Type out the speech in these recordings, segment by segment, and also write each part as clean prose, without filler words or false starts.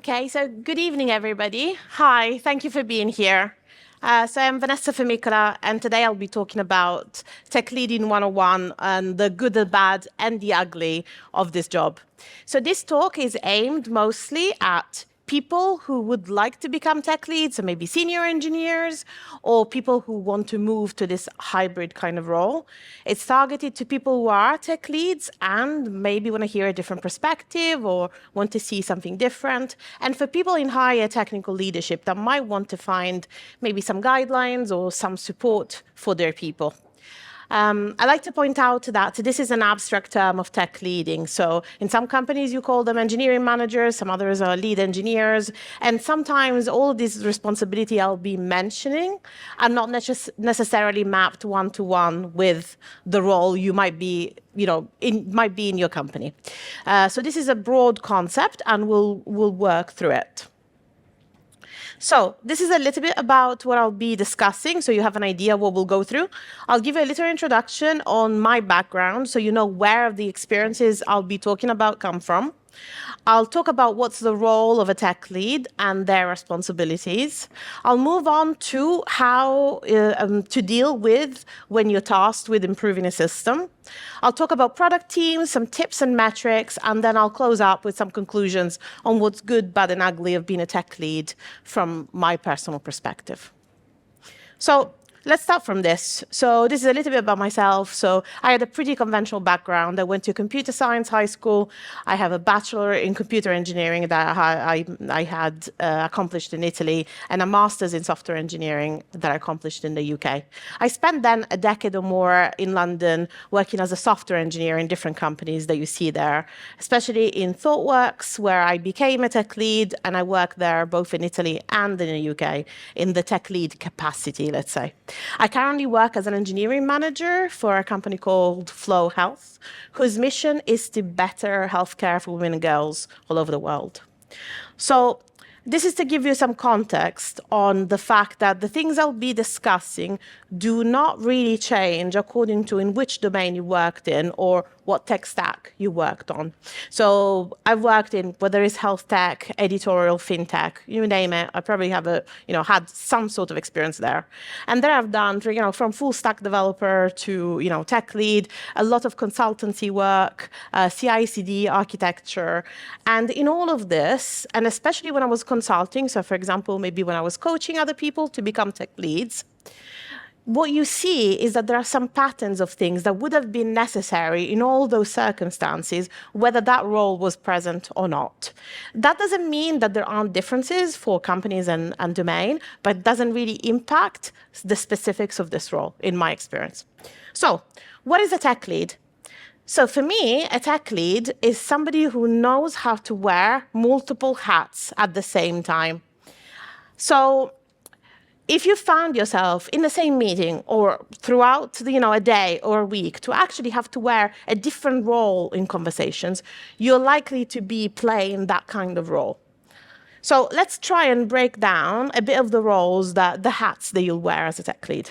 Okay, so good evening, everybody. Hi, thank you for being here. So I'm Vanessa Formicola, and today I'll be talking about Tech Leading 101 and the good, the bad, and the ugly of this job. So this talk is aimed mostly at people who would like to become tech leads, so maybe senior engineers, or people who want to move to this hybrid kind of role. It's targeted to people who are tech leads and maybe want to hear a different perspective or want to see something different. And for people in higher technical leadership that might want to find maybe some guidelines or some support for their people. I like to point out that this is an abstract term of tech leading. So in some companies, you call them engineering managers, some others are lead engineers. And sometimes all of this responsibility I'll be mentioning are not necessarily mapped one-to-one with the role you might be, might be in your company. So this is a broad concept, and we'll work through it. So this is a little bit about what I'll be discussing, so you have an idea of what we'll go through. I'll give you a little introduction on my background, so you know where the experiences I'll be talking about come from. I'll talk about what's the role of a tech lead and their responsibilities. I'll move on to how to deal with when you're tasked with improving a system. I'll talk about product teams, some tips and metrics, and then I'll close up with some conclusions on what's good, bad, and ugly of being a tech lead from my personal perspective. So let's start from this. So this is a little bit about myself. So I had a pretty conventional background. I went to computer science high school. I have a bachelor in computer engineering that I had accomplished in Italy, and a master's in software engineering that I accomplished in the UK. I spent then a decade or more in London working as a software engineer in different companies that you see there, especially in ThoughtWorks, where I became a tech lead, and I worked there both in Italy and in the UK in the tech lead capacity, let's say. I currently work as an engineering manager for a company called Flow Health, whose mission is to better healthcare for women and girls all over the world. So this is to give you some context on the fact that the things I'll be discussing do not really change according to in which domain you worked in or what tech stack you worked on. So I've worked in whether it's health tech, editorial, fintech, you name it. I probably have had some sort of experience there. And there I've done, from full stack developer to, tech lead, a lot of consultancy work, CI/CD architecture. And in all of this, and especially when I was consulting, so for example, maybe when I was coaching other people to become tech leads, what you see is that there are some patterns of things that would have been necessary in all those circumstances, whether that role was present or not. That doesn't mean that there aren't differences for companies and domain, but it doesn't really impact the specifics of this role, in my experience. So what is a tech lead? So for me, a tech lead is somebody who knows how to wear multiple hats at the same time. So if you found yourself in the same meeting or throughout a day or a week to actually have to wear a different role in conversations, you're likely to be playing that kind of role. So let's try and break down a bit of the roles, the hats that you'll wear as a tech lead.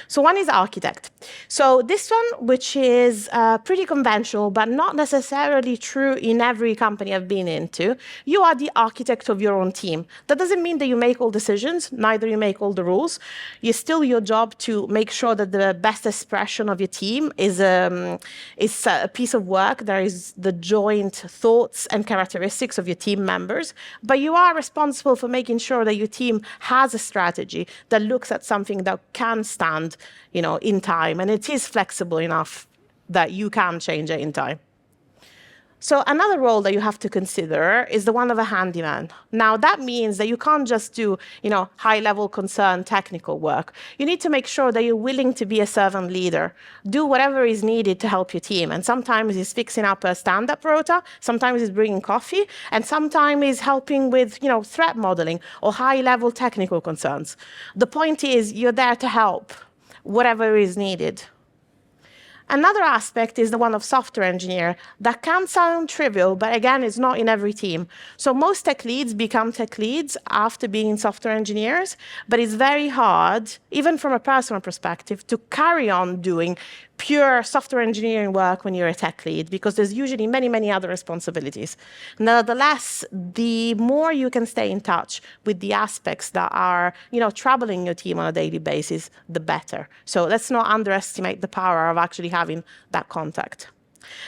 So one is architect. So this one, which is pretty conventional, but not necessarily true in every company I've been into, you are the architect of your own team. That doesn't mean that you make all decisions, neither you make all the rules. It's still your job to make sure that the best expression of your team is a piece of work that is the joint thoughts and characteristics of your team members. But you are responsible for making sure that your team has a strategy that looks at something that can stand in time, and it is flexible enough that you can change it in time. So another role that you have to consider is the one of a handyman. Now, that means that you can't just do, high-level concern technical work. You need to make sure that you're willing to be a servant leader. Do whatever is needed to help your team. And sometimes it's fixing up a stand-up rota, sometimes it's bringing coffee, and sometimes it's helping with, threat modeling or high-level technical concerns. The point is you're there to help, whatever is needed. Another aspect is the one of software engineer. That can sound trivial, but again, it's not in every team. So most tech leads become tech leads after being software engineers, but it's very hard, even from a personal perspective, to carry on doing pure software engineering work when you're a tech lead, because there's usually many, many other responsibilities. Nevertheless, the more you can stay in touch with the aspects that are, troubling your team on a daily basis, the better. So let's not underestimate the power of actually having that contact.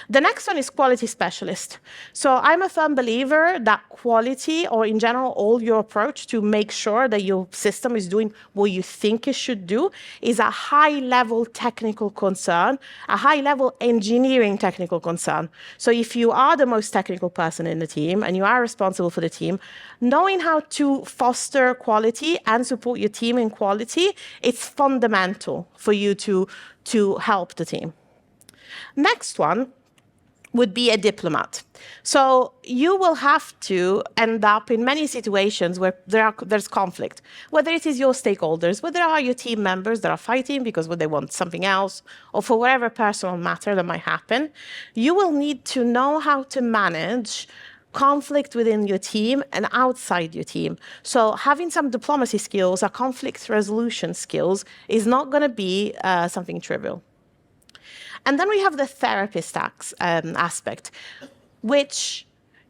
The next one is quality specialist. So I'm a firm believer that quality, or in general, all your approach to make sure that your system is doing what you think it should do, is a high-level technical concern, a high-level engineering technical concern. So if you are the most technical person in the team and you are responsible for the team, knowing how to foster quality and support your team in quality, it's fundamental for you to help the team. Next one would be a diplomat. So you will have to end up in many situations where there's conflict, whether it is your stakeholders, whether are your team members that are fighting because they want something else, or for whatever personal matter that might happen. You will need to know how to manage conflict within your team and outside your team. So having some diplomacy skills or conflict resolution skills is not going to be something trivial. And then we have the therapist aspect, which,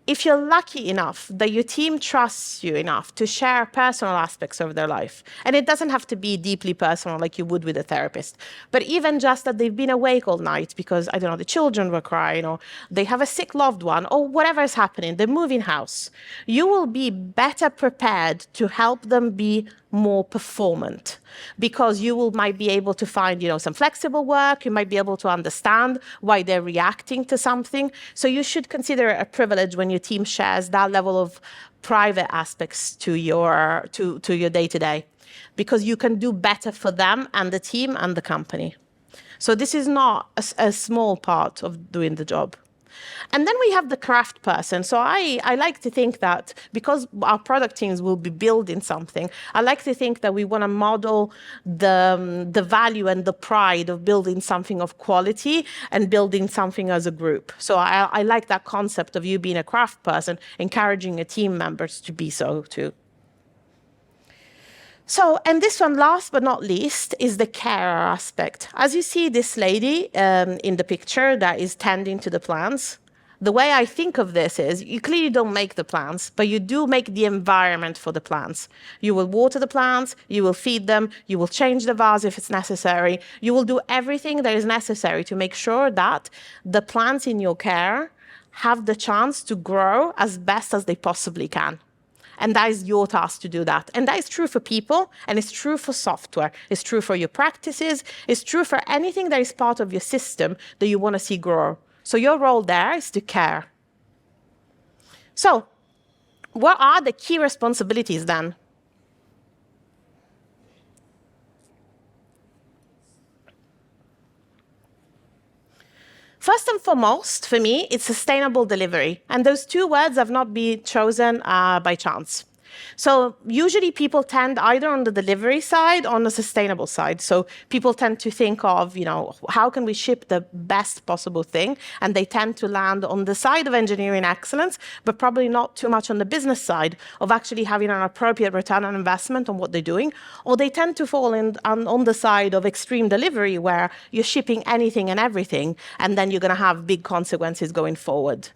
if you're lucky enough that your team trusts you enough to share personal aspects of their life, and it doesn't have to be deeply personal like you would with a therapist, but even just that they've been awake all night because, I don't know, the children were crying, or they have a sick loved one, or whatever is happening, they're moving house, you will be better prepared to help them be more performant, because might be able to find, some flexible work. You might be able to understand why they're reacting to something. So you should consider it a privilege when your team shares that level of private aspects to your day-to-day, because you can do better for them and the team and the company. So this is not a small part of doing the job. And then we have the craft person. So I like to think that because our product teams will be building something, I like to think that we want to model the value and the pride of building something of quality and building something as a group. So I like that concept of you being a craft person, encouraging your team members to be so too. So, and this one, last but not least, is the carer aspect. As you see this lady in the picture that is tending to the plants, the way I think of this is you clearly don't make the plants, but you do make the environment for the plants. You will water the plants, you will feed them, you will change the vase if it's necessary. You will do everything that is necessary to make sure that the plants in your care have the chance to grow as best as they possibly can. And that is your task to do that. And that is true for people, and it's true for software. It's true for your practices. It's true for anything that is part of your system that you want to see grow. So your role there is to care. So what are the key responsibilities then? First and foremost, for me, it's sustainable delivery. And those two words have not been chosen by chance. So usually people tend either on the delivery side or on the sustainable side. So people tend to think of, how can we ship the best possible thing? And they tend to land on the side of engineering excellence, but probably not too much on the business side of actually having an appropriate return on investment on what they're doing. Or they tend to fall on the side of extreme delivery, where you're shipping anything and everything, and then you're going to have big consequences going forward.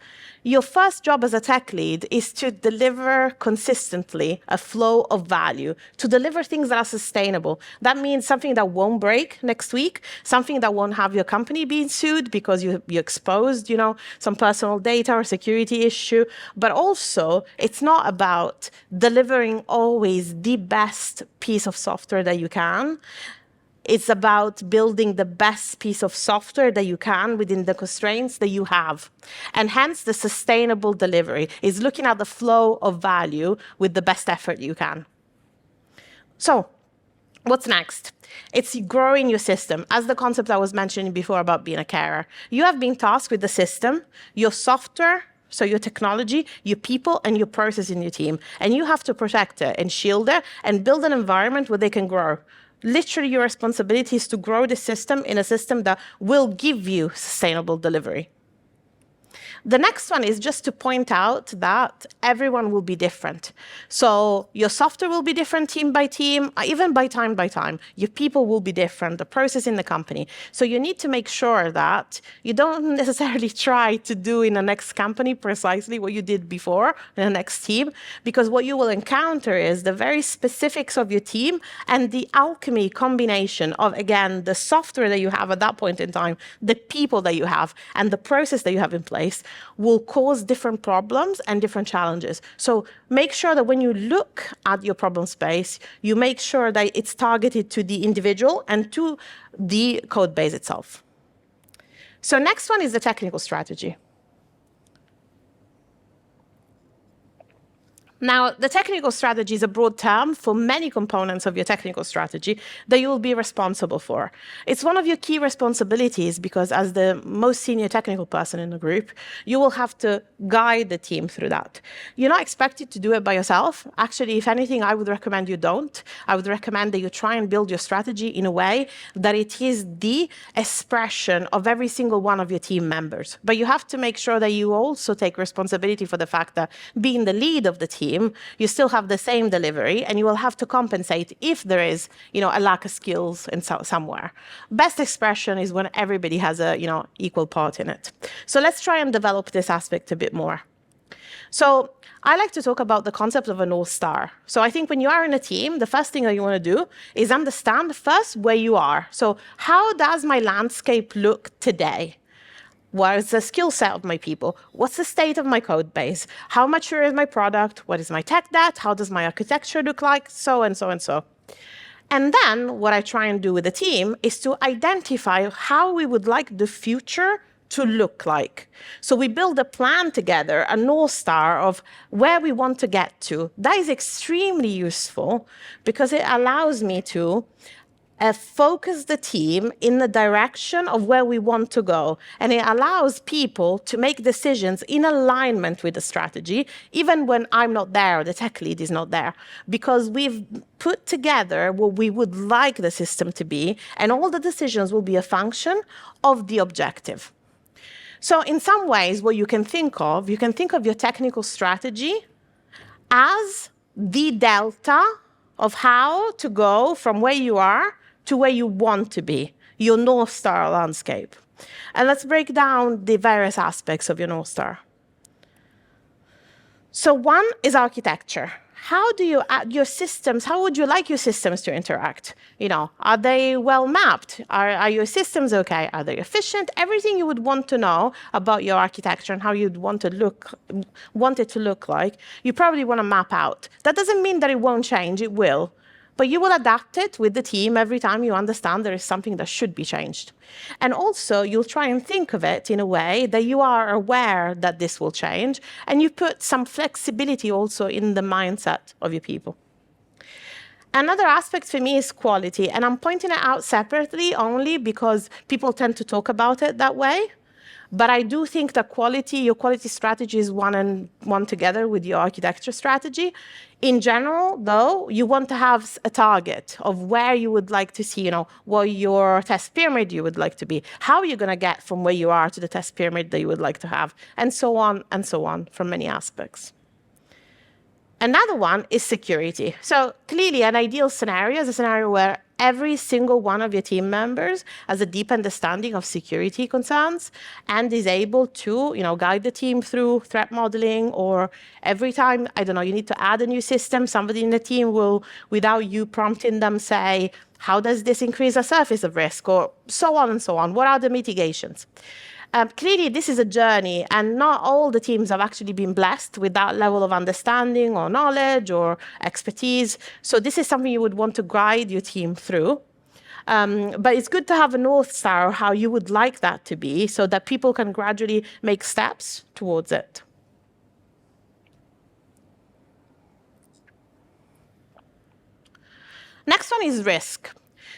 Your first job as a tech lead is to deliver consistently a flow of value, to deliver things that are sustainable. That means something that won't break next week, something that won't have your company being sued because you exposed, some personal data or security issue. But also, it's not about delivering always the best piece of software that you can. It's about building the best piece of software that you can within the constraints that you have. And hence, the sustainable delivery is looking at the flow of value with the best effort you can. So what's next? It's growing your system. As the concept I was mentioning before about being a carer, you have been tasked with the system, your software, so your technology, your people, and your process in your team. And you have to protect it and shield it and build an environment where they can grow. Literally, your responsibility is to grow the system in a system that will give you sustainable delivery. The next one is just to point out that everyone will be different. So your software will be different team by team, even by time. Your people will be different, the process in the company. So you need to make sure that you don't necessarily try to do in the next company precisely what you did before in the next team, because what you will encounter is the very specifics of your team and the alchemy combination of, again, the software that you have at that point in time, the people that you have, and the process that you have in place will cause different problems and different challenges. So make sure that when you look at your problem space, you make sure that it's targeted to the individual and to the code base itself. So next one is the technical strategy. Now, the technical strategy is a broad term for many components of your technical strategy that you will be responsible for. It's one of your key responsibilities because as the most senior technical person in the group, you will have to guide the team through that. You're not expected to do it by yourself. Actually, if anything, I would recommend you don't. I would recommend that you try and build your strategy in a way that it is the expression of every single one of your team members. But you have to make sure that you also take responsibility for the fact that being the lead of the team, you still have the same delivery, and you will have to compensate if there is, a lack of skills in somewhere. Best expression is when everybody has a, equal part in it. So let's try and develop this aspect a bit more. So I like to talk about the concept of a North Star. So I think when you are in a team, the first thing that you want to do is understand first where you are. So how does my landscape look today? What is the skill set of my people? What's the state of my code base? How mature is my product? What is my tech debt? How does my architecture look like? So and so and so. And then what I try and do with the team is to identify how we would like the future to look like. So we build a plan together, a North Star of where we want to get to. That is extremely useful because it allows me to focus the team in the direction of where we want to go. And it allows people to make decisions in alignment with the strategy, even when I'm not there, or the tech lead is not there, because we've put together what we would like the system to be, and all the decisions will be a function of the objective. So in some ways, what you can think of your technical strategy as the delta of how to go from where you are to where you want to be, your North Star landscape. And let's break down the various aspects of your North Star. So one is architecture. How do you add your systems? How would you like your systems to interact? Are they well mapped? Are your systems okay? Are they efficient? Everything you would want to know about your architecture and how you'd want it to look like, you probably want to map out. That doesn't mean that it won't change, it will. But you will adapt it with the team every time you understand there is something that should be changed. And also, you'll try and think of it in a way that you are aware that this will change, and you put some flexibility also in the mindset of your people. Another aspect for me is quality, and I'm pointing it out separately only because people tend to talk about it that way. But I do think that your quality strategy is one together with your architecture strategy. In general, though, you want to have a target of where you would like to see, what your test pyramid you would like to be, how you're going to get from where you are to the test pyramid that you would like to have, and so on from many aspects. Another one is security. So clearly, an ideal scenario is a scenario where every single one of your team members has a deep understanding of security concerns and is able to, guide the team through threat modeling, or every time, you need to add a new system, somebody in the team will, without you prompting them, say, how does this increase the surface of risk, or so on and so on. What are the mitigations? Clearly, this is a journey, and not all the teams have actually been blessed with that level of understanding or knowledge or expertise. So this is something you would want to guide your team through. But it's good to have a North Star, how you would like that to be, so that people can gradually make steps towards it. Next one is risk.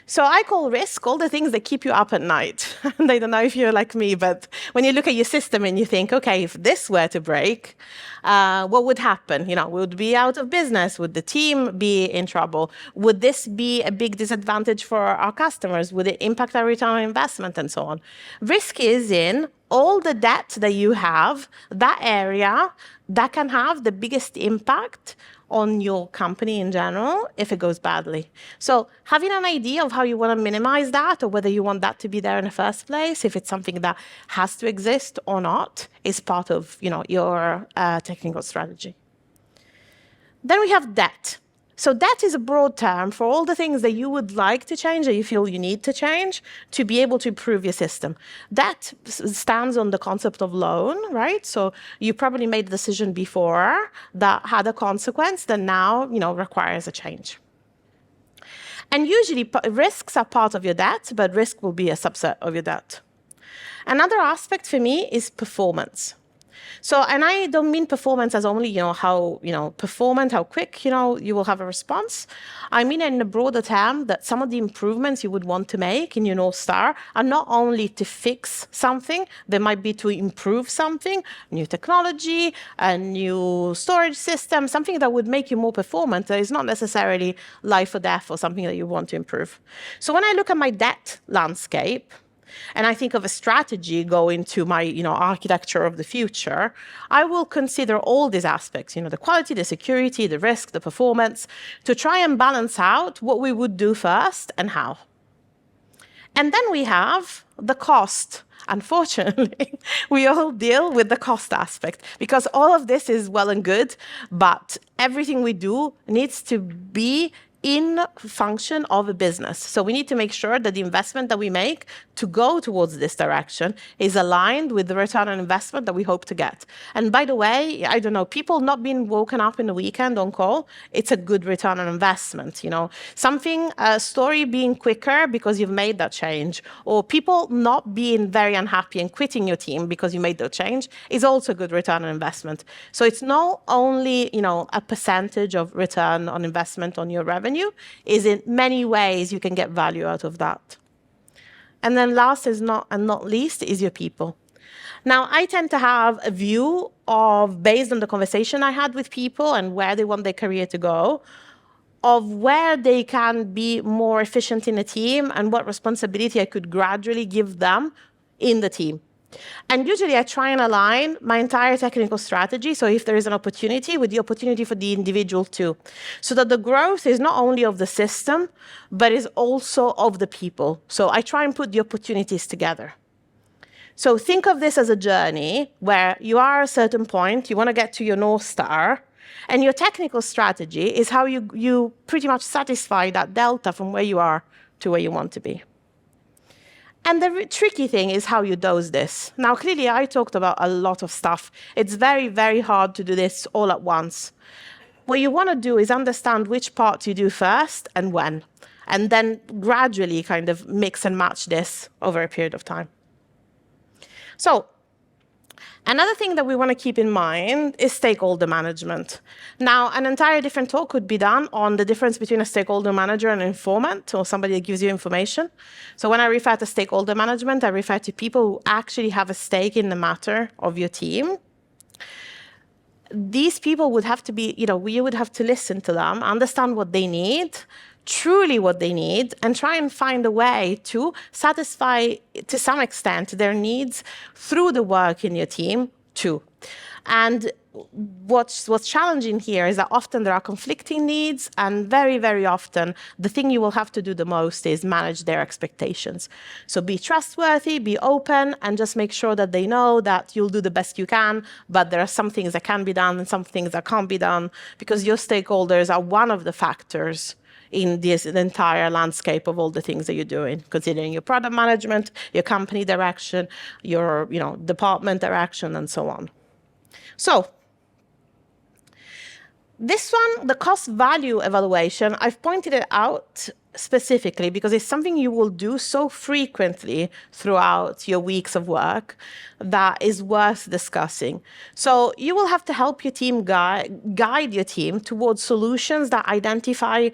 So I call risk all the things that keep you up at night. And I don't know if you're like me, but when you look at your system and you think, okay, if this were to break, what would happen? Would we be out of business? Would the team be in trouble? Would this be a big disadvantage for our customers? Would it impact our return on investment and so on? Risk is in all the debt that you have, that area, that can have the biggest impact on your company in general if it goes badly. So having an idea of how you want to minimize that, or whether you want that to be there in the first place, if it's something that has to exist or not, is part of your technical strategy. Then we have debt. So debt is a broad term for all the things that you would like to change, that you feel you need to change to be able to improve your system. Debt stands on the concept of loan, right? So you probably made a decision before that had a consequence that now requires a change. And usually risks are part of your debt, but risk will be a subset of your debt. Another aspect for me is performance. So, and I don't mean performance as only, how, performant, how quick, you will have a response. I mean in a broader term that some of the improvements you would want to make in your North Star are not only to fix something, they might be to improve something, new technology, a new storage system, something that would make you more performant that is not necessarily life or death or something that you want to improve. So when I look at my debt landscape, and I think of a strategy going to my architecture of the future, I will consider all these aspects, the quality, the security, the risk, the performance, to try and balance out what we would do first and how. And then we have the cost. Unfortunately, we all deal with the cost aspect, because all of this is well and good, but everything we do needs to be in function of a business. So we need to make sure that the investment that we make to go towards this direction is aligned with the return on investment that we hope to get. And by the way, I don't know, people not being woken up in the weekend on call, it's a good return on investment. Something, a story being quicker because you've made that change, or people not being very unhappy and quitting your team because you made that change is also a good return on investment. So it's not only, a percentage of return on investment on your revenue, is in many ways you can get value out of that. And then last is not least is your people. Now, I tend to have a view of, based on the conversation I had with people and where they want their career to go, of where they can be more efficient in a team and what responsibility I could gradually give them in the team. And usually I try and align my entire technical strategy, so if there is an opportunity, with the opportunity for the individual too, so that the growth is not only of the system, but is also of the people. So I try and put the opportunities together. So think of this as a journey where you are at a certain point, you want to get to your North Star, and your technical strategy is how you pretty much satisfy that delta from where you are to where you want to be. And the tricky thing is how you dose this. Now, clearly, I talked about a lot of stuff. It's very, very hard to do this all at once. What you want to do is understand which parts you do first and when, and then gradually kind of mix and match this over a period of time. So another thing that we want to keep in mind is stakeholder management. Now, an entire different talk could be done on the difference between a stakeholder manager and an informant, or somebody that gives you information. So when I refer to stakeholder management, I refer to people who actually have a stake in the matter of your team. These people would have to be, you would have to listen to them, understand what they need, truly what they need, and try and find a way to satisfy, to some extent, their needs through the work in your team too. And what's challenging here is that often there are conflicting needs, and very, very often the thing you will have to do the most is manage their expectations. So be trustworthy, be open, and just make sure that they know that you'll do the best you can, but there are some things that can be done and some things that can't be done, because your stakeholders are one of the factors in the entire landscape of all the things that you're doing, considering your product management, your company direction, your department direction, and so on. So this one, the cost value evaluation, I've pointed it out specifically because it's something you will do so frequently throughout your weeks of work that is worth discussing. So you will have to help your team guide your team towards solutions that identify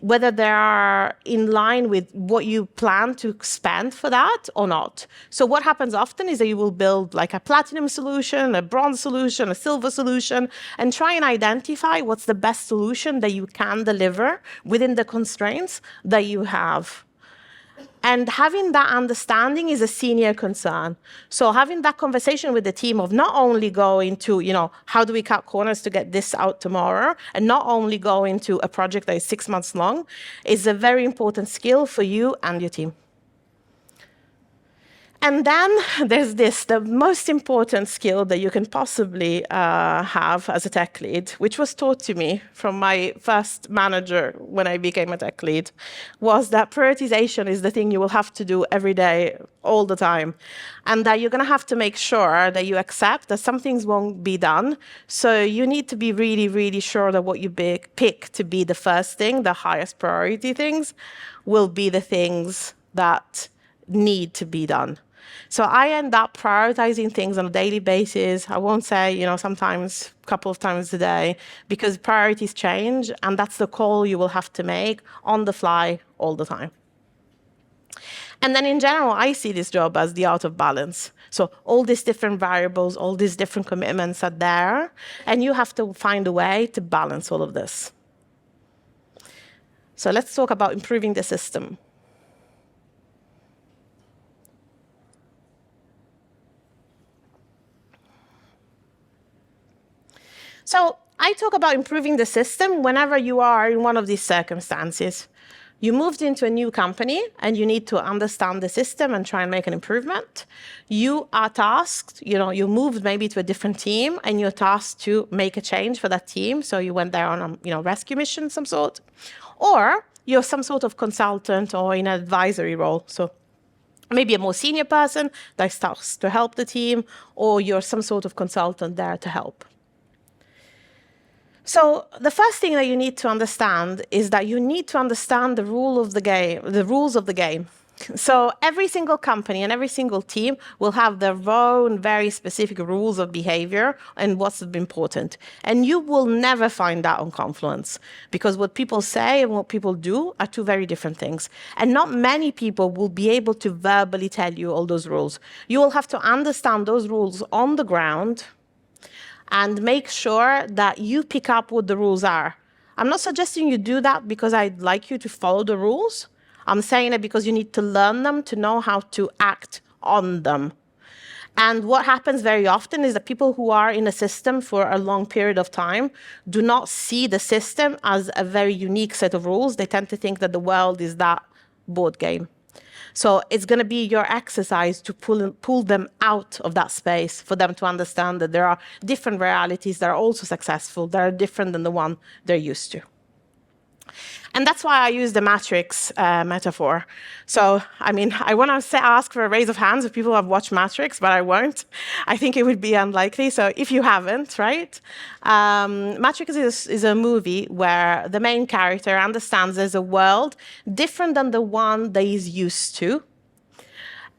whether they are in line with what you plan to spend for that or not. So what happens often is that you will build like a platinum solution, a bronze solution, a silver solution, and try and identify what's the best solution that you can deliver within the constraints that you have. And having that understanding is a senior concern. So having that conversation with the team of not only going to, how do we cut corners to get this out tomorrow, and not only go into a project that is 6 months long, is a very important skill for you and your team. And then there's this, the most important skill that you can possibly have as a tech lead, which was taught to me from my first manager when I became a tech lead, was that prioritization is the thing you will have to do every day, all the time. And that you're going to have to make sure that you accept that some things won't be done. So you need to be really, really sure that what you pick to be the first thing, the highest priority things, will be the things that need to be done. So I end up prioritizing things on a daily basis. I won't say, sometimes a couple of times a day, because priorities change, and that's the call you will have to make on the fly all the time. And then in general, I see this job as the art of balance. So all these different variables, all these different commitments are there, and you have to find a way to balance all of this. So let's talk about improving the system. So I talk about improving the system whenever you are in one of these circumstances. You moved into a new company and you need to understand the system and try and make an improvement. You are tasked, you moved maybe to a different team and you're tasked to make a change for that team. So you went there on a rescue mission of some sort. Or you're some sort of consultant or in an advisory role. So maybe a more senior person that's tasked to help the team, or you're some sort of consultant there to help. So the first thing that you need to understand is that you need to understand the rules of the game. So every single company and every single team will have their own very specific rules of behavior and what's important. And you will never find that on Confluence, because what people say and what people do are two very different things. And not many people will be able to verbally tell you all those rules. You will have to understand those rules on the ground and make sure that you pick up what the rules are. I'm not suggesting you do that because I'd like you to follow the rules. I'm saying it because you need to learn them to know how to act on them. And what happens very often is that people who are in a system for a long period of time do not see the system as a very unique set of rules. They tend to think that the world is that board game. So it's going to be your exercise to pull them out of that space for them to understand that there are different realities that are also successful, that are different than the one they're used to. And that's why I use the Matrix metaphor. So, I want to ask for a raise of hands if people have watched Matrix, but I won't. I think it would be unlikely. So if you haven't, right? Matrix is a movie where the main character understands there's a world different than the one that he's used to,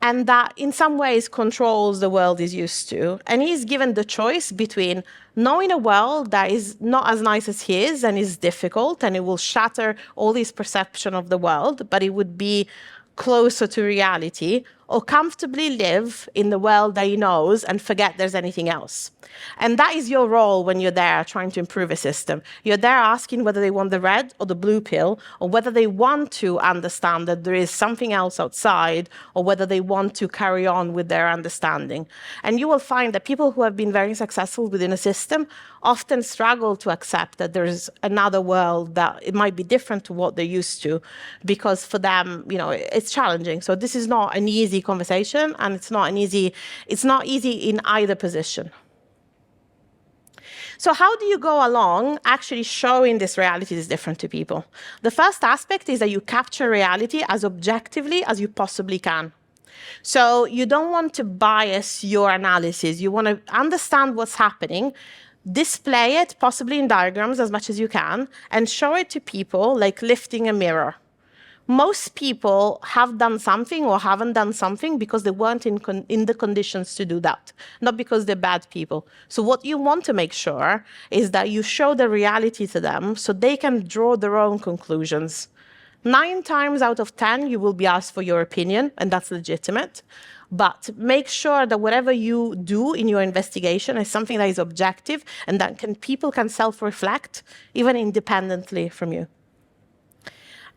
and that in some ways controls the world he's used to. And he's given the choice between knowing a world that is not as nice as his and is difficult, and it will shatter all his perception of the world, but it would be closer to reality, or comfortably live in the world that he knows and forget there's anything else. And that is your role when you're there trying to improve a system. You're there asking whether they want the red or the blue pill, or whether they want to understand that there is something else outside, or whether they want to carry on with their understanding. And you will find that people who have been very successful within a system often struggle to accept that there is another world that it might be different to what they're used to, because for them, it's challenging. So this is not an easy conversation, and it's not easy in either position. So how do you go along actually showing this reality is different to people? The first aspect is that you capture reality as objectively as you possibly can. So you don't want to bias your analysis. You want to understand what's happening, display it possibly in diagrams as much as you can, and show it to people like lifting a mirror. Most people have done something or haven't done something because they weren't in the conditions to do that, not because they're bad people. So what you want to make sure is that you show the reality to them so they can draw their own conclusions. 9 times out of 10, you will be asked for your opinion, and that's legitimate. But make sure that whatever you do in your investigation is something that is objective and that people can self-reflect, even independently from you.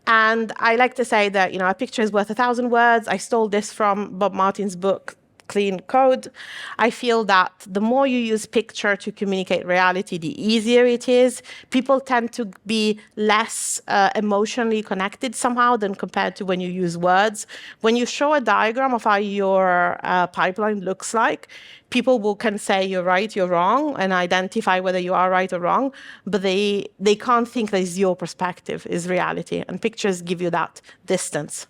And I like to say that, a picture is worth 1,000 words. I stole this from Bob Martin's book, Clean Code. I feel that the more you use picture to communicate reality, the easier it is. People tend to be less emotionally connected somehow than compared to when you use words. When you show a diagram of how your pipeline looks like, people can say you're right, you're wrong, and identify whether you are right or wrong, but they can't think that is your perspective, is reality, and pictures give you that distance.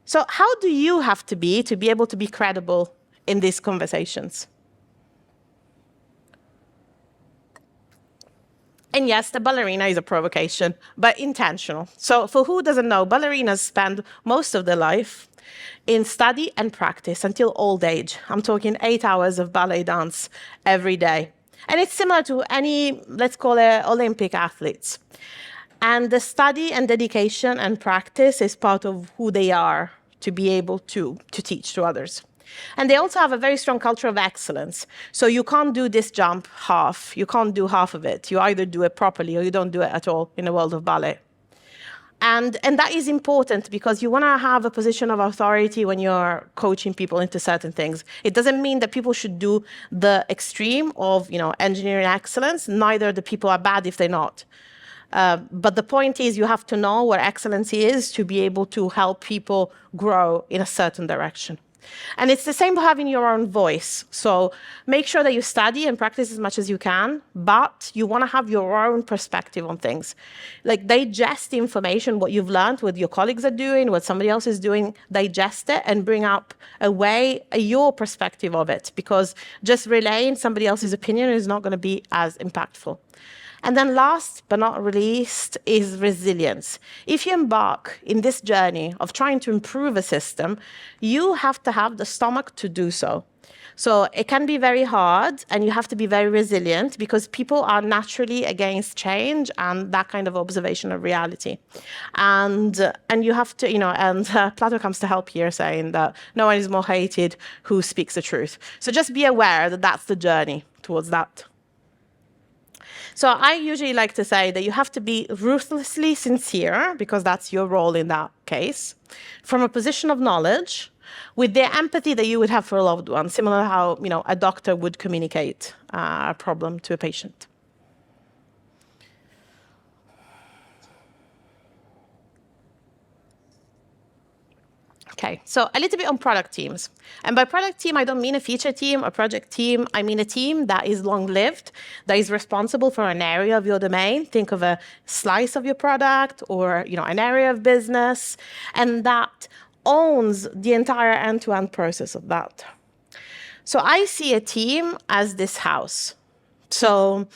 So how do you have to be able to be credible in these conversations? And yes, the ballerina is a provocation, but intentional. So for who doesn't know, ballerinas spend most of their life in study and practice until old age. I'm talking 8 hours of ballet dance every day. And it's similar to any, let's call it, Olympic athletes. And the study and dedication and practice is part of who they are to be able to teach to others. And they also have a very strong culture of excellence. So you can't do this jump half. You can't do half of it. You either do it properly or you don't do it at all in the world of ballet. And that is important because you want to have a position of authority when you're coaching people into certain things. It doesn't mean that people should do the extreme of engineering excellence. Neither the people are bad if they're not. But the point is you have to know what excellence is to be able to help people grow in a certain direction. And it's the same for having your own voice. So make sure that you study and practice as much as you can, but you want to have your own perspective on things. Like digest the information, what you've learned, what your colleagues are doing, what somebody else is doing, digest it and bring up your perspective of it, because just relaying somebody else's opinion is not going to be as impactful. And then last but not least is resilience. If you embark in this journey of trying to improve a system, you have to have the stomach to do so. So it can be very hard, and you have to be very resilient because people are naturally against change and that kind of observation of reality. And you have to, and Plato comes to help here, saying that no one is more hated who speaks the truth. So just be aware that that's the journey towards that. So I usually like to say that you have to be ruthlessly sincere, because that's your role in that case, from a position of knowledge, with the empathy that you would have for a loved one, similar to how a doctor would communicate a problem to a patient. Okay, so a little bit on product teams. And by product team, I don't mean a feature team, a project team. I mean a team that is long-lived, that is responsible for an area of your domain. Think of a slice of your product or an area of business, and that owns the entire end-to-end process of that. So I see a team as this house. So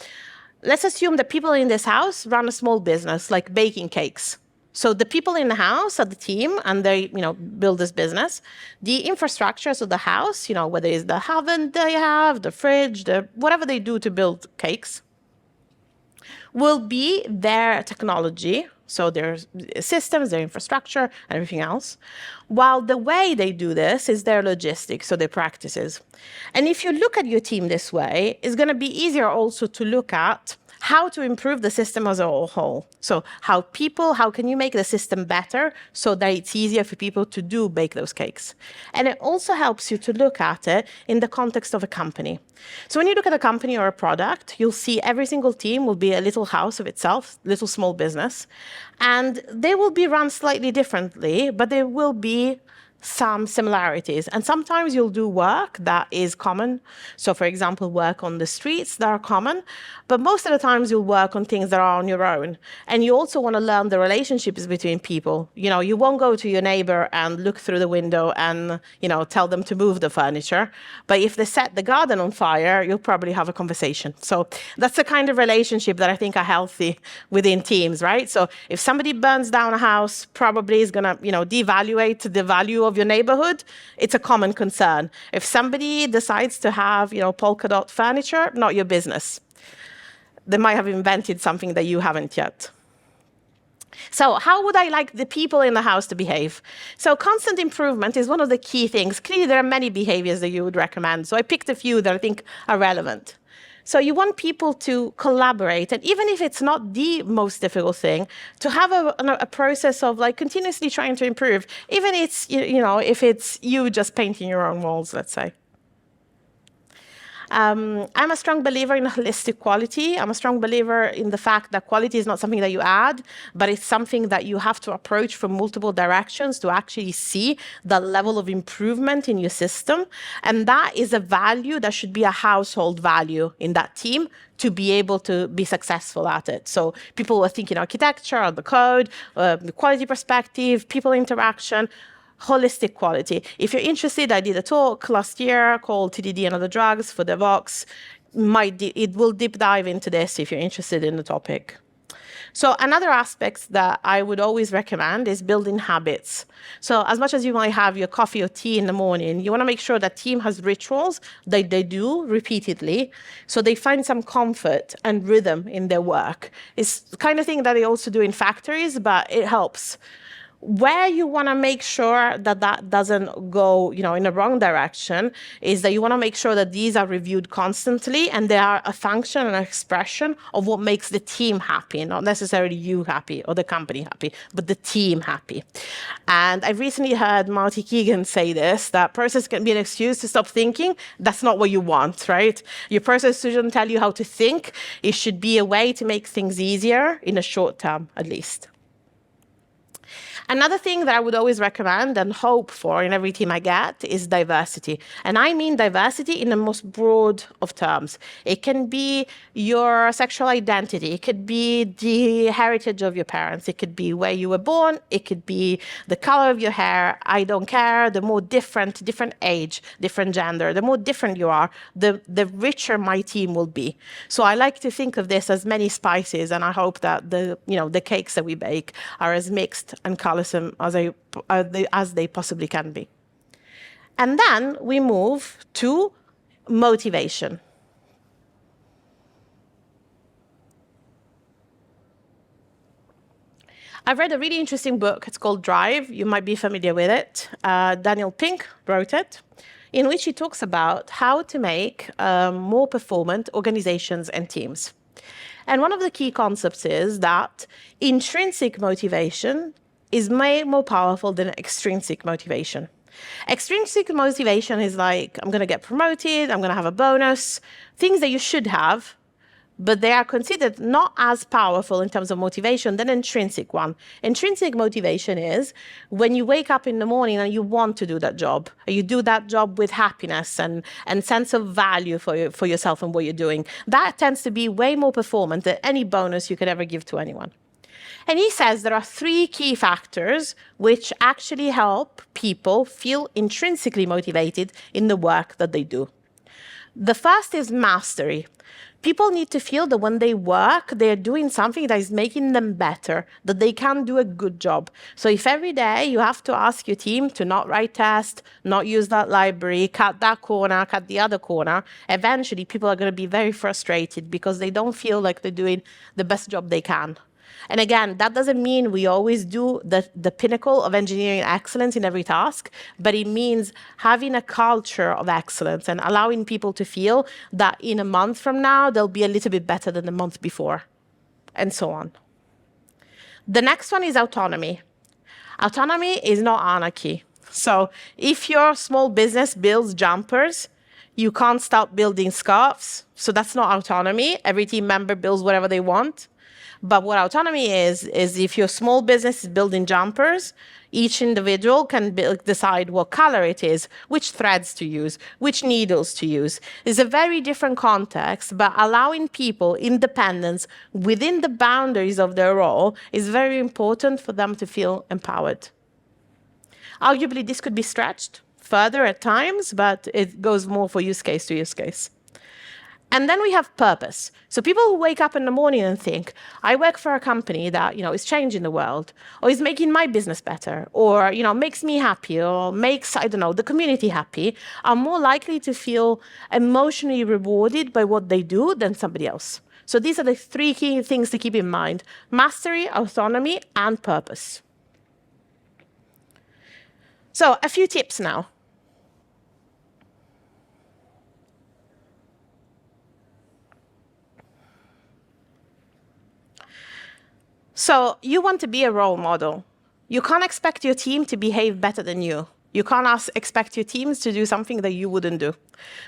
let's assume that people in this house run a small business, like baking cakes. So the people in the house are the team, and they, build this business. The infrastructure, so the house, whether it's the oven they have, the fridge, whatever they do to build cakes, will be their technology, so their systems, their infrastructure, and everything else, while the way they do this is their logistics, so their practices. And if you look at your team this way, it's going to be easier also to look at how to improve the system as a whole. So how can you make the system better so that it's easier for people to bake those cakes? And it also helps you to look at it in the context of a company. So when you look at a company or a product, you'll see every single team will be a little house of itself, little small business, and they will be run slightly differently, but there will be some similarities. And sometimes you'll do work that is common. So for example, work on the streets that are common, but most of the times you'll work on things that are on your own. And you also want to learn the relationships between people. You won't go to your neighbor and look through the window and, tell them to move the furniture. But if they set the garden on fire, you'll probably have a conversation. So that's the kind of relationship that I think are healthy within teams, right? So if somebody burns down a house, probably is going to, devaluate the value of your neighborhood. It's a common concern. If somebody decides to have, polka dot furniture, not your business. They might have invented something that you haven't yet. So how would I like the people in the house to behave? So constant improvement is one of the key things. Clearly, there are many behaviors that you would recommend. So I picked a few that I think are relevant. So you want people to collaborate, and even if it's not the most difficult thing, to have a process of like continuously trying to improve, even it's, if it's you just painting your own walls, let's say. I'm a strong believer in holistic quality. I'm a strong believer in the fact that quality is not something that you add, but it's something that you have to approach from multiple directions to actually see the level of improvement in your system. And that is a value that should be a household value in that team to be able to be successful at it. So people are thinking architecture, the code, the quality perspective, people interaction, holistic quality. If you're interested, I did a talk last year called TDD and Other Drugs for DevOps. It will deep dive into this if you're interested in the topic. So another aspect that I would always recommend is building habits. So as much as you might have your coffee or tea in the morning, you want to make sure that team has rituals that they do repeatedly, so they find some comfort and rhythm in their work. It's the kind of thing that they also do in factories, but it helps. Where you want to make sure that that doesn't go, in the wrong direction is that you want to make sure that these are reviewed constantly and they are a function and an expression of what makes the team happy, not necessarily you happy or the company happy, but the team happy. And I recently heard Marty Keegan say this, that process can be an excuse to stop thinking. That's not what you want, right? Your process shouldn't tell you how to think. It should be a way to make things easier in the short term, at least. Another thing that I would always recommend and hope for in every team I get is diversity. And I mean diversity in the most broad of terms. It can be your sexual identity. It could be the heritage of your parents. It could be where you were born. It could be the color of your hair. I don't care. The more different age, different gender, the more different you are, the richer my team will be. So I like to think of this as many spices, and I hope that the cakes that we bake are as mixed and colourful as they possibly can be. And then we move to motivation. I've read a really interesting book. It's called Drive. You might be familiar with it. Daniel Pink wrote it, in which he talks about how to make more performant organizations and teams. And one of the key concepts is that intrinsic motivation is way more powerful than extrinsic motivation. Extrinsic motivation is like, I'm going to get promoted, I'm going to have a bonus, things that you should have, but they are considered not as powerful in terms of motivation than intrinsic one. Intrinsic motivation is when you wake up in the morning and you want to do that job. You do that job with happiness and sense of value for yourself and what you're doing. That tends to be way more performant than any bonus you could ever give to anyone. And he says there are 3 key factors which actually help people feel intrinsically motivated in the work that they do. The first is mastery. People need to feel that when they work, they're doing something that is making them better, that they can do a good job. So if every day you have to ask your team to not write tests, not use that library, cut that corner, cut the other corner, eventually people are going to be very frustrated because they don't feel like they're doing the best job they can. And again, that doesn't mean we always do the pinnacle of engineering excellence in every task, but it means having a culture of excellence and allowing people to feel that in a month from now, they'll be a little bit better than the month before, and so on. The next one is autonomy. Autonomy is not anarchy. So if your small business builds jumpers, you can't stop building scarves. So that's not autonomy. Every team member builds whatever they want. But what autonomy is if your small business is building jumpers, each individual can decide what color it is, which threads to use, which needles to use. It's a very different context, but allowing people independence within the boundaries of their role is very important for them to feel empowered. Arguably, this could be stretched further at times, but it goes more for use case to use case. And then we have purpose. So people who wake up in the morning and think, I work for a company that, is changing the world, or is making my business better, or, makes me happy, or makes, the community happy, are more likely to feel emotionally rewarded by what they do than somebody else. So these are the 3 key things to keep in mind: mastery, autonomy, and purpose. So a few tips now. So you want to be a role model. You can't expect your team to behave better than you. You can't expect your teams to do something that you wouldn't do.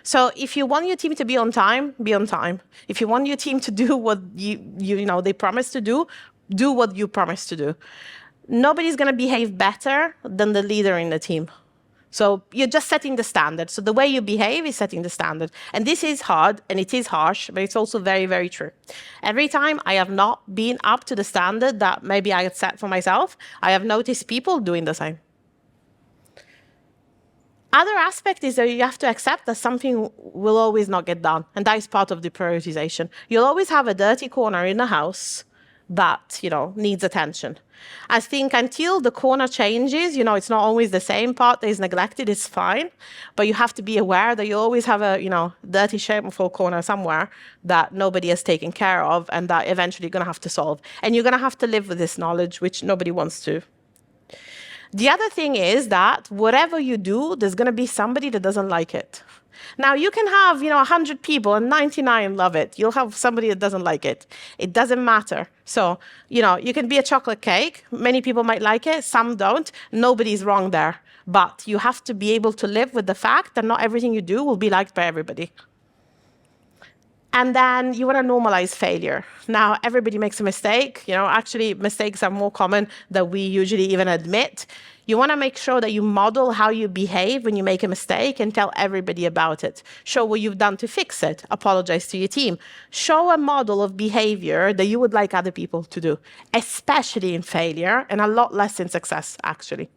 So if you want your team to be on time, be on time. If you want your team to do what they promise to do what you promise to do. Nobody's going to behave better than the leader in the team. So you're just setting the standard. So the way you behave is setting the standard. And this is hard and it is harsh, but it's also very, very true. Every time I have not been up to the standard that maybe I had set for myself, I have noticed people doing the same. Other aspect is that you have to accept that something will always not get done. And that is part of the prioritization. You'll always have a dirty corner in the house that needs attention. I think until the corner changes, it's not always the same part that is neglected, it's fine. But you have to be aware that you always have a dirty, shameful corner somewhere that nobody has taken care of and that eventually you're going to have to solve. And you're going to have to live with this knowledge, which nobody wants to. The other thing is that whatever you do, there's going to be somebody that doesn't like it. Now, you can have 100 people and 99 love it. You'll have somebody that doesn't like it. It doesn't matter. So, you can be a chocolate cake. Many people might like it, some don't. Nobody's wrong there. But you have to be able to live with the fact that not everything you do will be liked by everybody. And then you want to normalize failure. Now, everybody makes a mistake. Actually, mistakes are more common than we usually even admit. You want to make sure that you model how you behave when you make a mistake and tell everybody about it. Show what you've done to fix it. Apologize to your team. Show a model of behavior that you would like other people to do, especially in failure, and a lot less in success, actually.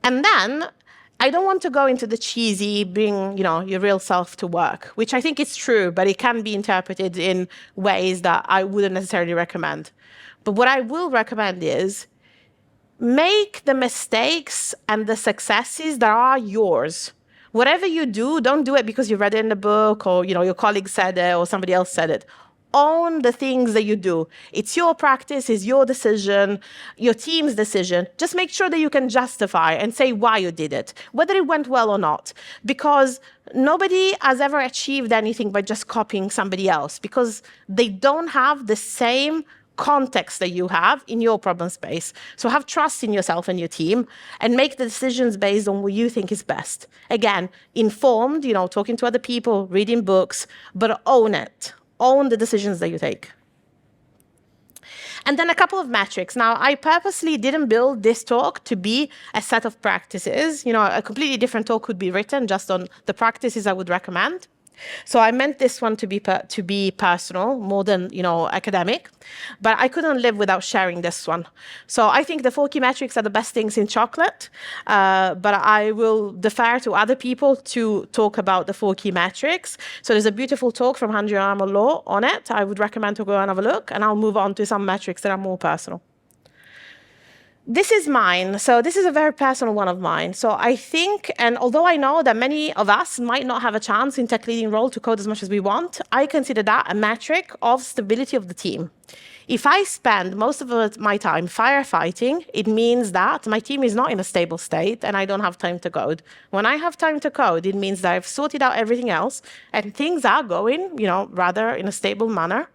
And then I don't want to go into the cheesy, bring your real self to work, which I think is true, but it can be interpreted in ways that I wouldn't necessarily recommend. But what I will recommend is make the mistakes and the successes that are yours. Whatever you do, don't do it because you read it in a book or your colleague said it or somebody else said it. Own the things that you do. It's your practice, it's your decision, your team's decision. Just make sure that you can justify and say why you did it, whether it went well or not. Because nobody has ever achieved anything by just copying somebody else, because they don't have the same context that you have in your problem space. So have trust in yourself and your team and make the decisions based on what you think is best. Again, informed, talking to other people, reading books, but own it. Own the decisions that you take. And then a couple of metrics. Now, I purposely didn't build this talk to be a set of practices. A completely different talk could be written just on the practices I would recommend. So I meant this one to be personal, more than academic, but I couldn't live without sharing this one. So I think the 4 key metrics are the best things in chocolate, but I will defer to other people to talk about the 4 key metrics. So there's a beautiful talk from Andrew Law on it. I would recommend to go and have a look, and I'll move on to some metrics that are more personal. This is mine. So this is a very personal one of mine. So I think, and although I know that many of us might not have a chance in tech leading role to code as much as we want, I consider that a metric of stability of the team. If I spend most of my time firefighting, it means that my team is not in a stable state and I don't have time to code. When I have time to code, it means that I've sorted out everything else and things are going, rather in a stable manner.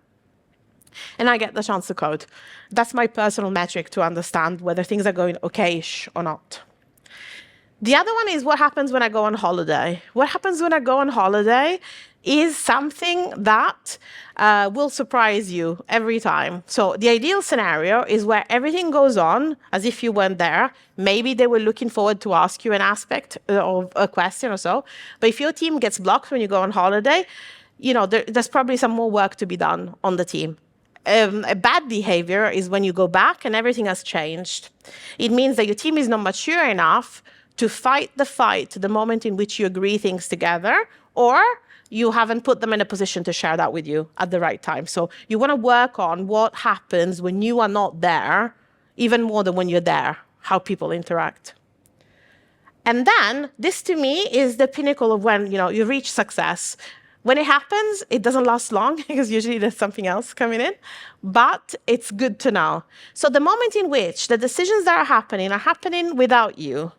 And I get the chance to code. That's my personal metric to understand whether things are going okay-ish or not. The other one is what happens when I go on holiday. What happens when I go on holiday is something that will surprise you every time. So the ideal scenario is where everything goes on as if you weren't there. Maybe they were looking forward to ask you an aspect of a question or so. But if your team gets blocked when you go on holiday, there's probably some more work to be done on the team. A bad behavior is when you go back and everything has changed. It means that your team is not mature enough to fight the moment in which you agree things together, or you haven't put them in a position to share that with you at the right time. So you want to work on what happens when you are not there, even more than when you're there, how people interact. And then this to me is the pinnacle of when you reach success. When it happens, it doesn't last long because usually there's something else coming in, but it's good to know. So the moment in which the decisions that are happening without you,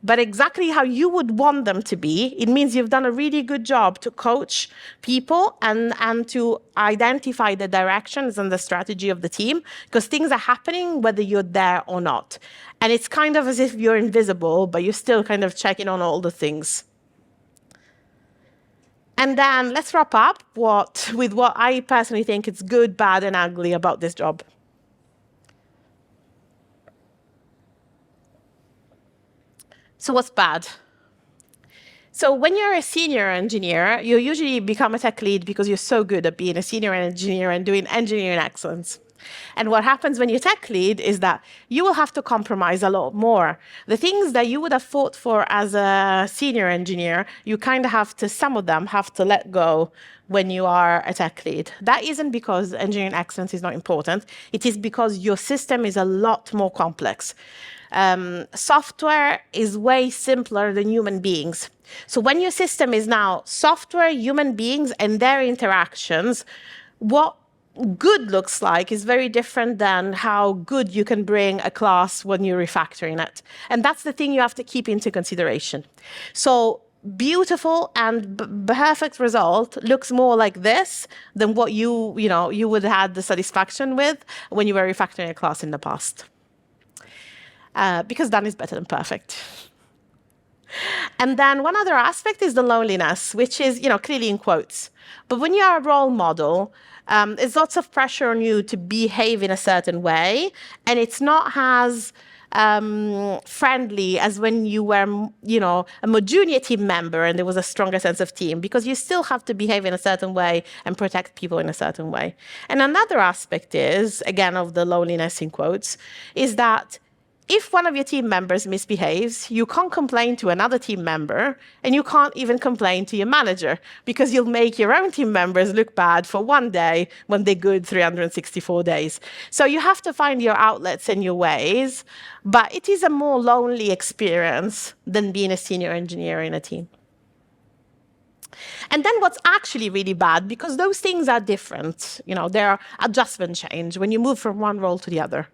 but exactly how you would want them to be. It means you've done a really good job to coach people and to identify the directions and the strategy of the team, because things are happening whether you're there or not. And it's kind of as if you're invisible, but you're still kind of checking on all the things. And then let's wrap up with what I personally think is good, bad, and ugly about this job. So what's bad? So when you're a senior engineer, you usually become a tech lead because you're so good at being a senior engineer and doing engineering excellence. And what happens when you're tech lead is that you will have to compromise a lot more. The things that you would have fought for as a senior engineer, you kind of have to, some of them have to let go when you are a tech lead. That isn't because engineering excellence is not important. It is because your system is a lot more complex. Software is way simpler than human beings. So when your system is now software, human beings, and their interactions, what good looks like is very different than how good you can bring a class when you're refactoring it. And that's the thing you have to keep into consideration. So beautiful and perfect result looks more like this than what you would have had the satisfaction with when you were refactoring a class in the past. Because done is better than perfect. And then one other aspect is the loneliness, which is, clearly in quotes. But when you are a role model, there's lots of pressure on you to behave in a certain way, and it's not as friendly as when you were, a more junior team member and there was a stronger sense of team, because you still have to behave in a certain way and protect people in a certain way. And another aspect is, again, of the loneliness in quotes, is that if one of your team members misbehaves, you can't complain to another team member, and you can't even complain to your manager, because you'll make your own team members look bad for one day when they're good 364 days. So you have to find your outlets and your ways, but it is a more lonely experience than being a senior engineer in a team. And then what's actually really bad, because those things are different, they're adjustment change when you move from one role to the other.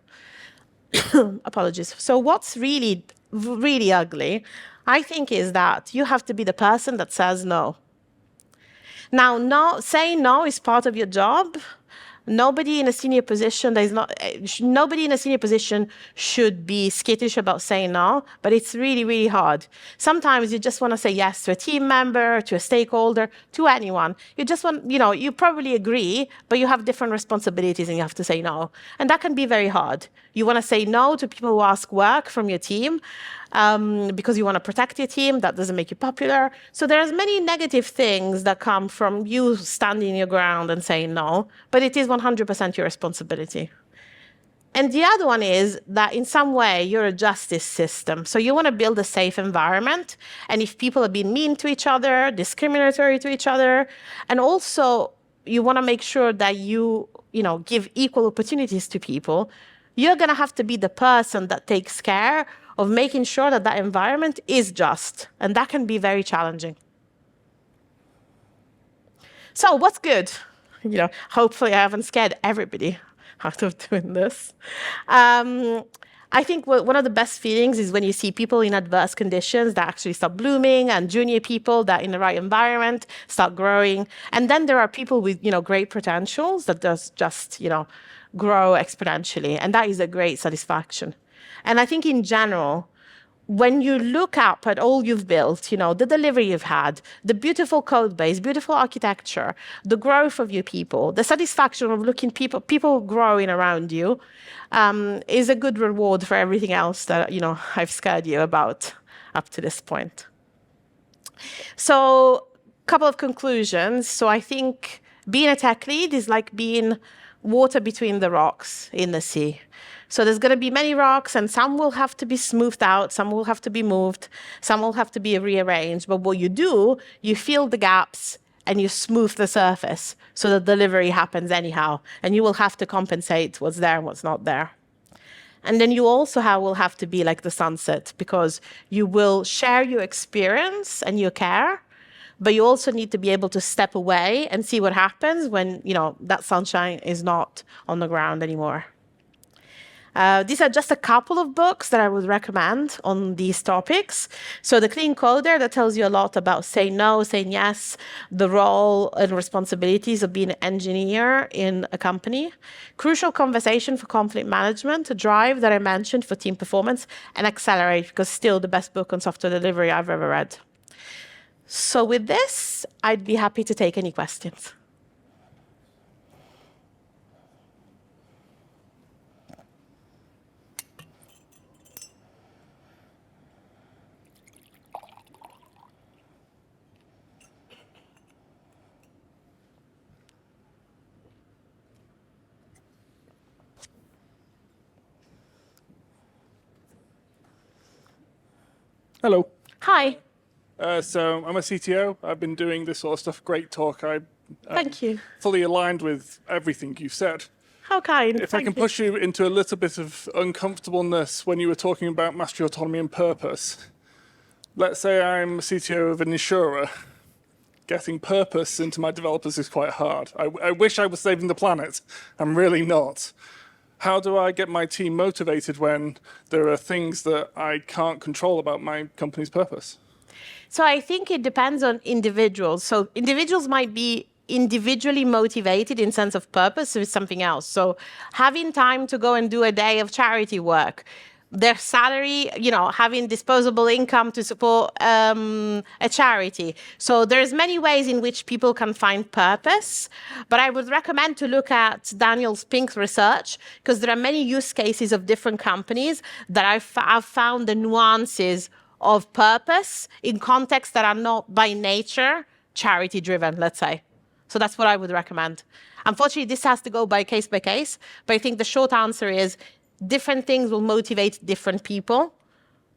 Apologies. So what's really, really ugly, I think, is that you have to be the person that says no. Now, saying no is part of your job. Nobody in a senior position nobody in a senior position should be skittish about saying no, but it's really, really hard. Sometimes you just want to say yes to a team member, to a stakeholder, to anyone. You just want, you probably agree, but you have different responsibilities and you have to say no. And that can be very hard. You want to say no to people who ask work from your team, because you want to protect your team. That doesn't make you popular. So there's many negative things that come from you standing your ground and saying no, but it is 100% your responsibility. And the other one is that in some way you're a justice system. So you want to build a safe environment. And if people are being mean to each other, discriminatory to each other, and also you want to make sure that you give equal opportunities to people, you're going to have to be the person that takes care of making sure that that environment is just. And that can be very challenging. So what's good? Hopefully I haven't scared everybody out of doing this. I think one of the best feelings is when you see people in adverse conditions that actually start blooming, and junior people that in the right environment start growing. And then there are people with, great potentials that just grow exponentially. And that is a great satisfaction. And I think in general, when you look up at all you've built, the delivery you've had, the beautiful code base, beautiful architecture, the growth of your people, the satisfaction of looking people growing around you, is a good reward for everything else that, I've scared you about up to this point. So, a couple of conclusions. So I think being a tech lead is like being water between the rocks in the sea. So there's going to be many rocks, and some will have to be smoothed out, some will have to be moved, some will have to be rearranged. But what you do, you fill the gaps and you smooth the surface so the delivery happens anyhow. And you will have to compensate what's there and what's not there. And then you also will have to be like the sunset, because you will share your experience and your care, but you also need to be able to step away and see what happens when, that sunshine is not on the ground anymore. These are just a couple of books that I would recommend on these topics. So The Clean Coder, that tells you a lot about saying no, saying yes, the role and responsibilities of being an engineer in a company. Crucial Conversation for Conflict Management, Drive that I mentioned for team performance, and Accelerate, because still the best book on software delivery I've ever read. So with this, I'd be happy to take any questions. Hello. Hi. So I'm a CTO. I've been doing this sort of stuff. Great talk. Thank you. Fully aligned with everything you said. How kind. If I can push you into a little bit of uncomfortableness when you were talking about mastery, autonomy, and purpose. Let's say I'm a CTO of an insurer. Getting purpose into my developers is quite hard. I wish I was saving the planet. I'm really not. How do I get my team motivated when there are things that I can't control about my company's purpose? So I think it depends on individuals. So individuals might be individually motivated in sense of purpose with something else. So having time to go and do a day of charity work, their salary, having disposable income to support a charity. So there's many ways in which people can find purpose, but I would recommend to look at Daniel Spink's research, because there are many use cases of different companies that I've found the nuances of purpose in contexts that are not by nature charity driven, let's say. So that's what I would recommend. Unfortunately, this has to go by case, but I think the short answer is different things will motivate different people.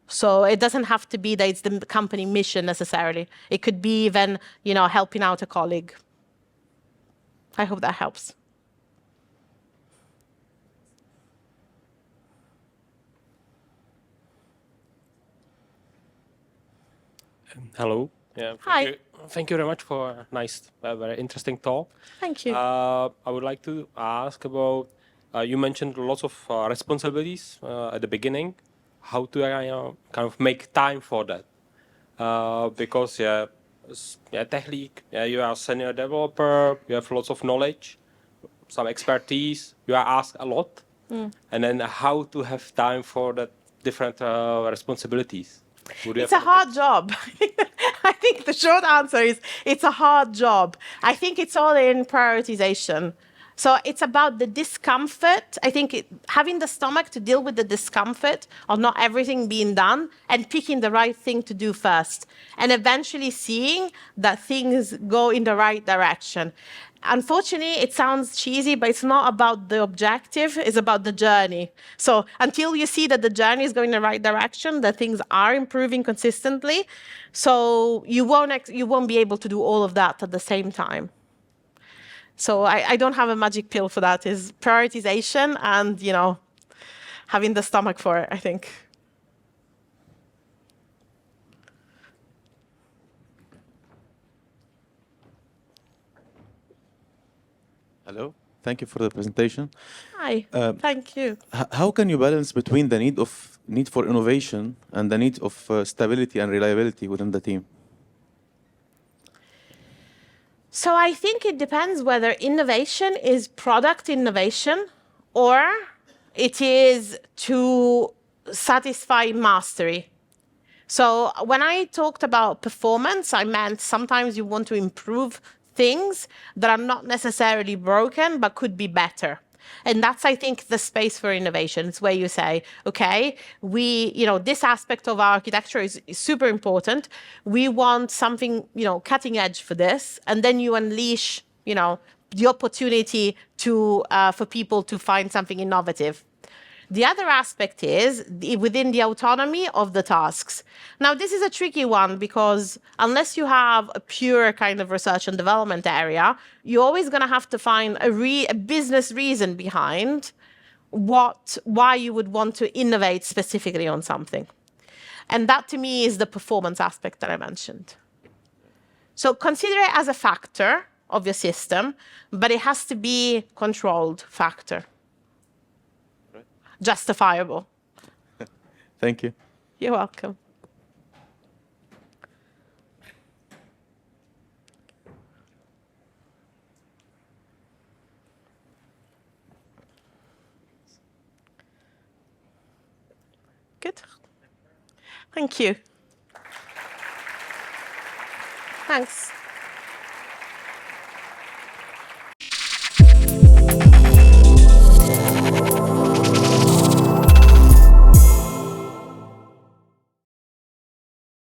So it doesn't have to be that it's the company mission necessarily. It could be even, helping out a colleague. I hope that helps. Hello. Yeah, Hi. Thank you very much for a nice, very interesting talk. Thank you. I would like to ask about, you mentioned lots of responsibilities at the beginning. How to kind of make time for that? Because tech lead, you are a senior developer, you have lots of knowledge, some expertise, you are asked a lot. And then how to have time for that different responsibilities? It's a hard job. I think the short answer is it's a hard job. I think it's all in prioritization. So it's about the discomfort. I think having the stomach to deal with the discomfort of not everything being done and picking the right thing to do first, and eventually seeing that things go in the right direction. Unfortunately, it sounds cheesy, but it's not about the objective, it's about the journey. So until you see that the journey is going in the right direction, that things are improving consistently, so you won't be able to do all of that at the same time. So I don't have a magic pill for that. It's prioritization and, having the stomach for it, I think. Hello. Thank you for the presentation. Hi. Thank you. How can you balance between the need for innovation and the need of stability and reliability within the team? So I think it depends whether innovation is product innovation or it is to satisfy mastery. So when I talked about performance, I meant sometimes you want to improve things that are not necessarily broken, but could be better. And that's, I think, the space for innovation. It's where you say, okay, this aspect of our architecture is super important. We want something, cutting edge for this. And then you unleash, the opportunity for people to find something innovative. The other aspect is within the autonomy of the tasks. Now, this is a tricky one because unless you have a pure kind of research and development area, you're always going to have to find a business reason behind why you would want to innovate specifically on something. And that, to me, is the performance aspect that I mentioned. So consider it as a factor of your system, but it has to be a controlled factor. justifiable. Thank you. You're welcome. Good. Thank you. Thanks.